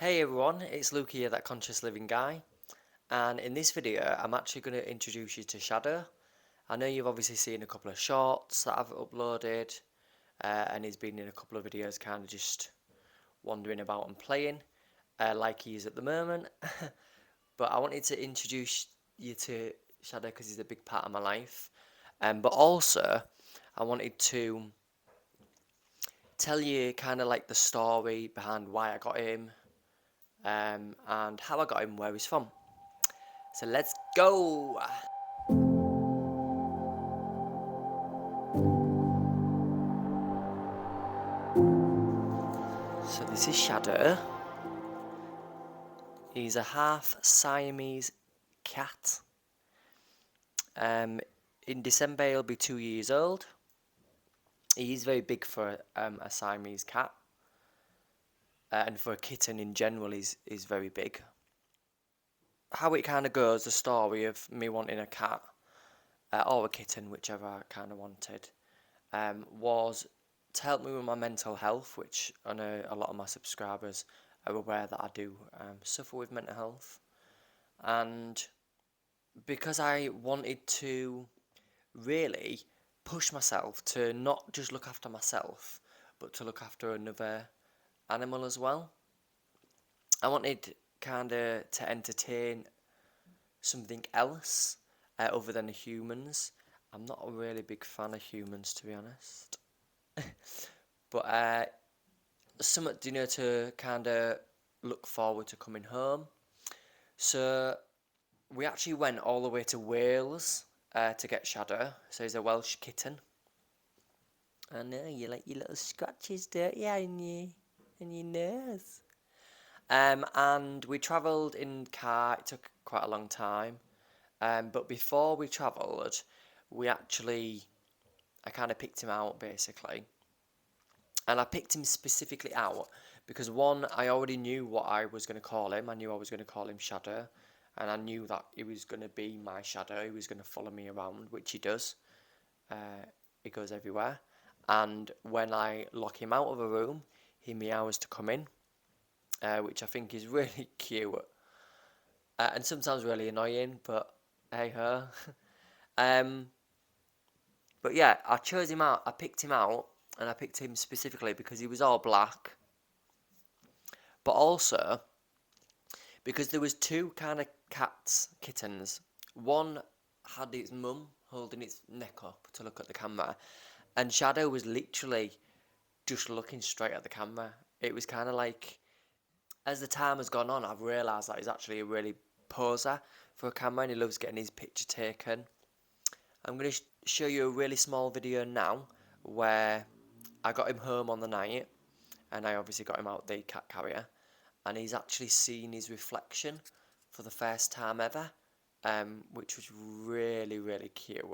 Hey everyone, it's Luke here, that conscious living guy, and in this video I'm actually going to introduce you to Shadow. I know you've obviously seen a couple of shorts that I've uploaded, and he's been in a couple of videos kind of just wandering about and playing, like he is at the moment. But I wanted to introduce you to Shadow because he's a big part of my life, but also I wanted to tell you kind of like the story behind why I got him, and how I got him, where he's from. So let's go! So this is Shadow. He's a half Siamese cat. Um, in December he'll be 2 years old. He is very big for a Siamese cat, and for a kitten in general is very big. How it kind of goes, the story of me wanting a cat, or a kitten, whichever I kind of wanted, was to help me with my mental health, which I know a lot of my subscribers are aware that I do suffer with mental health. And because I wanted to really push myself to not just look after myself, but to look after another animal as well. I wanted kind of to entertain something else other than humans. I'm not a really big fan of humans, to be honest. But something, to kind of look forward to coming home. So we actually went all the way to Wales to get Shadow. So he's a Welsh kitten. I know, you like your little scratches, don't you, on your nose? And we travelled in car. It took quite a long time. But before we travelled, I kind of picked him out, basically. And I picked him specifically out because, one, I already knew what I was going to call him. I knew I was going to call him Shadow. And I knew that he was going to be my shadow. He was going to follow me around, which he does. He goes everywhere. And when I lock him out of a room, he meows to come in, which I think is really cute. And sometimes really annoying, but hey ho. um, but yeah, I chose him out. I picked him out, and I picked him specifically because he was all black. But also because there was two kind of kittens. One had its mum holding its neck up to look at the camera, and Shadow was literally just looking straight at the camera. It was kind of like, as the time has gone on, I've realised that he's actually a really poser for a camera, and he loves getting his picture taken. I'm going to show you a really small video now where I got him home on the night, and I obviously got him out the cat carrier, and he's actually seen his reflection for the first time ever, which was really, really cute.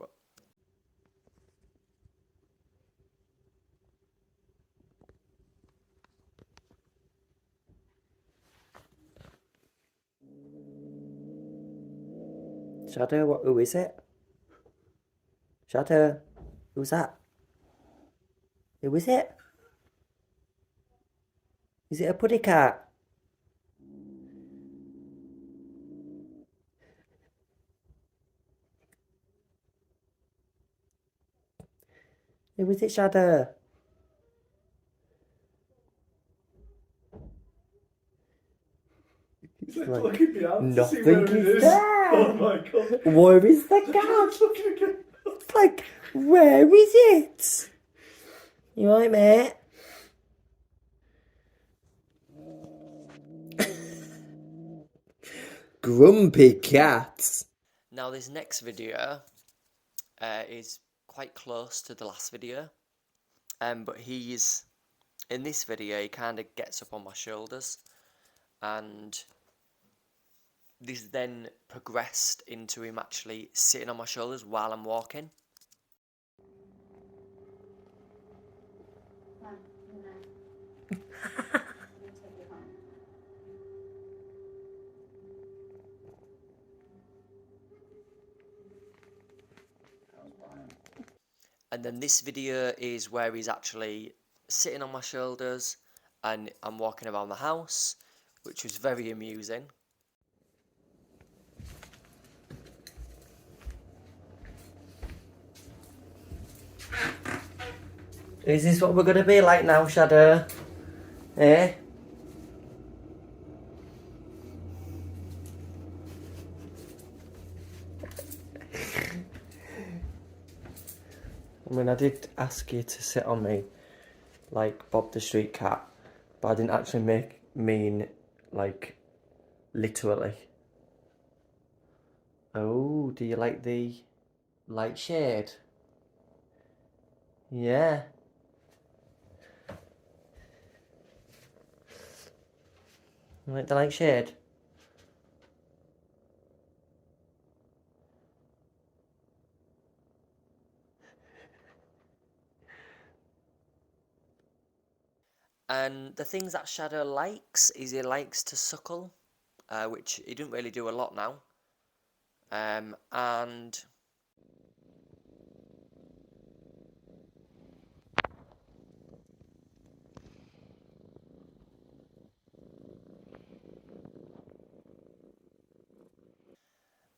Shadow, who is it? Shadow, who's that? Who is it? Is it a puddy cat? Who is it, Shadow? He's like looking behind to see Nothing where it is is. there. Oh my god. Where is the He's cat? looking again. It's like, where is it? You alright, mate? Grumpy cats. Now this next video is quite close to the last video, but in this video he kind of gets up on my shoulders, and this then progressed into him actually sitting on my shoulders while I'm walking. And then this video is where he's actually sitting on my shoulders and I'm walking around the house. which was very amusing. Is this what we're going to be like now, Shadow? Eh? I mean, I did ask you to sit on me like Bob the Street Cat, but I didn't actually mean like literally. Oh, do you like the light shade? Yeah. You like the light shade? And the things that Shadow likes is he likes to suckle, which he doesn't really do a lot now.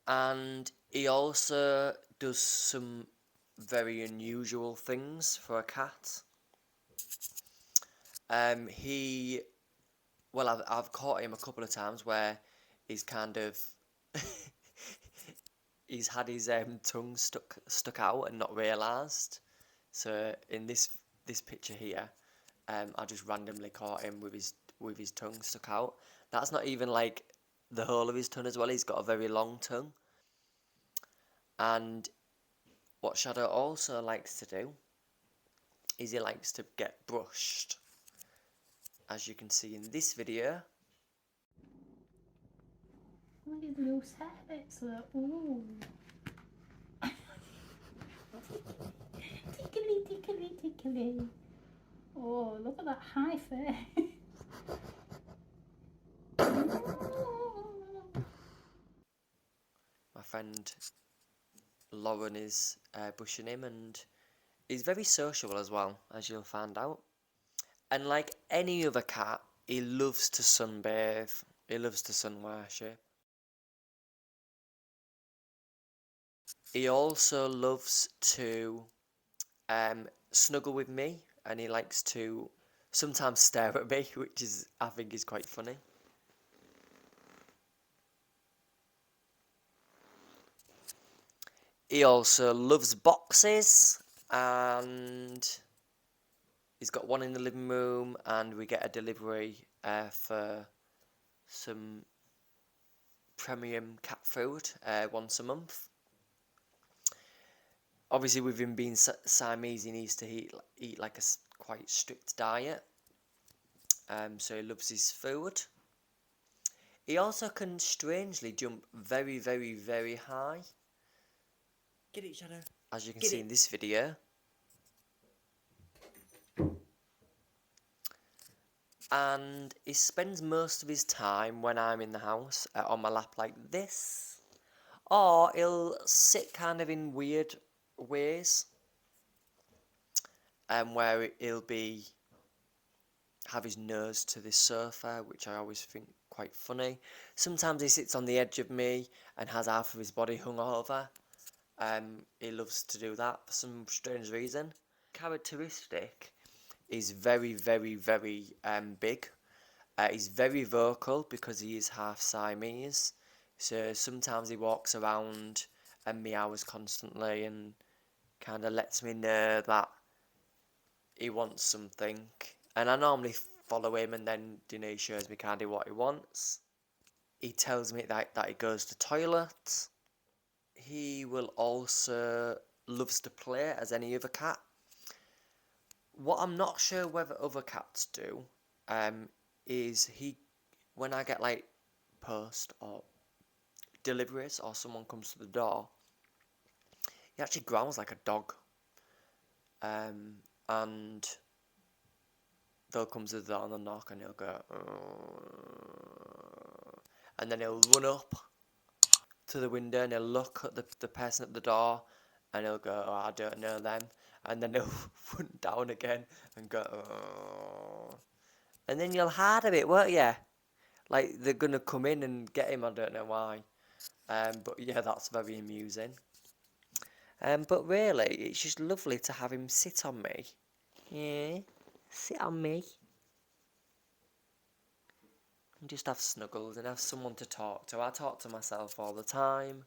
And he also does some very unusual things for a cat. He, well, I've caught him a couple of times where he's kind of he's had his tongue stuck out and not realised. So in this picture here, I just randomly caught him with his tongue stuck out. That's not even like the whole of his tongue as well. He's got a very long tongue. And what Shadow also likes to do is he likes to get brushed. As you can see in this video. Look at his loose hair bits. Ooh. Tickly, tickly, tickly. Oh, look at that high face. My friend Lauren is brushing him, and he's very sociable as well, as you'll find out. And like any other cat, he loves to sunbathe. He loves to sun worship. He also loves to snuggle with me, and he likes to sometimes stare at me, which is I think is quite funny. He also loves boxes, and he's got one in the living room, and we get a delivery for some premium cat food once a month. Obviously, with him being Siamese, he needs to eat like a quite strict diet. So he loves his food. He also can strangely jump very, very, very high. Get it, Shadow. As you can see in this video. And he spends most of his time when I'm in the house on my lap like this. Or he'll sit kind of in weird ways. Where he'll have his nose to this sofa, which I always think quite funny. Sometimes he sits on the edge of me and has half of his body hung over. He loves to do that for some strange reason. Characteristic is very, very, very big. He's very vocal because he is half Siamese. So sometimes he walks around and meows constantly and kind of lets me know that he wants something. And I normally follow him, and then he shows me kind of what he wants. He tells me that he goes to toilet. He will also loves to play as any other cat. What I'm not sure whether other cats do, is when I get like post or deliveries or someone comes to the door, he actually growls like a dog. And they'll come to the door and they'll knock and he'll go, and then he'll run up to the window and he'll look at the person at the door and he'll go, oh, I don't know them. And then he'll run down again and go, and then you'll hide a bit, won't you? Like they're gonna come in and get him. I don't know why. But yeah, that's very amusing. But really, it's just lovely to have him sit on me. Yeah, sit on me. And just have snuggles and have someone to talk to. I talk to myself all the time.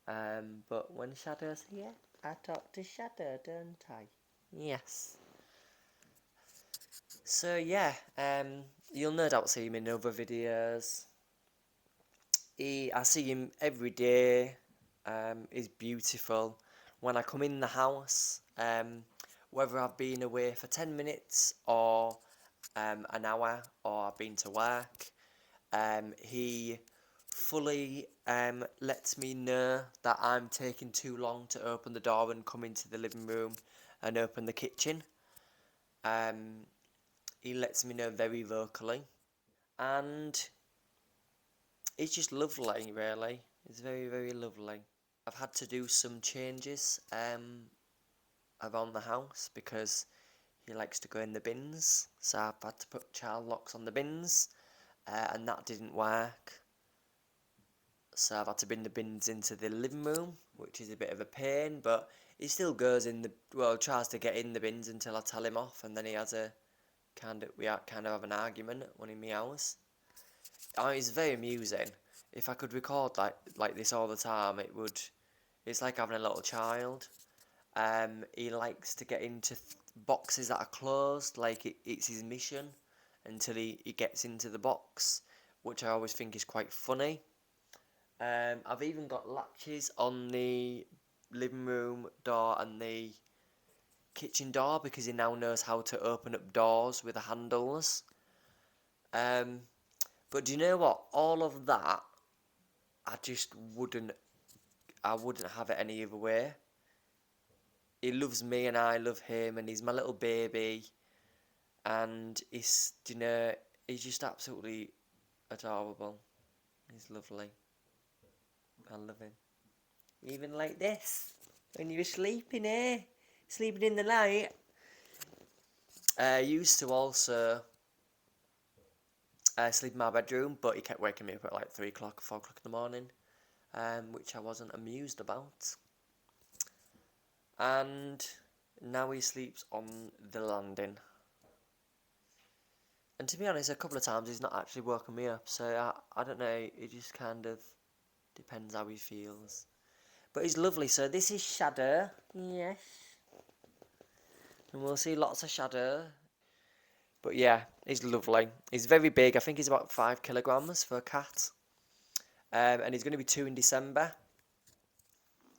But when Shadow's here, I talk to Shadow, don't I? Yes. So yeah, you'll no doubt see him in other videos. I see him every day. He's beautiful. When I come in the house, whether I've been away for 10 minutes or an hour or I've been to work, he fully lets me know that I'm taking too long to open the door and come into the living room and open the kitchen. Um, he lets me know very vocally, and it's just lovely, really. It's very, very lovely. I've had to do some changes around the house because he likes to go in the bins, so I've had to put child locks on the bins, and that didn't work. So I've had to bring the bins into the living room, which is a bit of a pain, but he still goes in the, well, tries to get in the bins until I tell him off, and then he has a we kind of have an argument when he meows. It's very amusing. If I could record like this all the time, it's like having a little child. He likes to get into boxes that are closed, like it's his mission until he gets into the box, which I always think is quite funny. I've even got latches on the living room door and the kitchen door because he now knows how to open up doors with the handles. But do you know what? All of that, I just I wouldn't have it any other way. He loves me and I love him, and he's my little baby, and he's just absolutely adorable. He's lovely. I love him. Even like this, when you were sleeping, sleeping in the night. I used to also sleep in my bedroom, but he kept waking me up at like 3 o'clock, 4 o'clock in the morning, which I wasn't amused about. And now he sleeps on the landing. And to be honest, a couple of times he's not actually woken me up, so I don't know, it just kind of depends how he feels. But he's lovely, so this is Shadow, yes. And we'll see lots of Shadow. But yeah, he's lovely. He's very big, I think he's about 5 kilograms for a cat. And he's going to be 2 in December.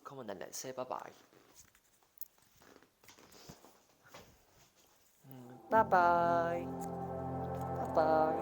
Come on then, let's say bye-bye. Bye-bye. Bye-bye.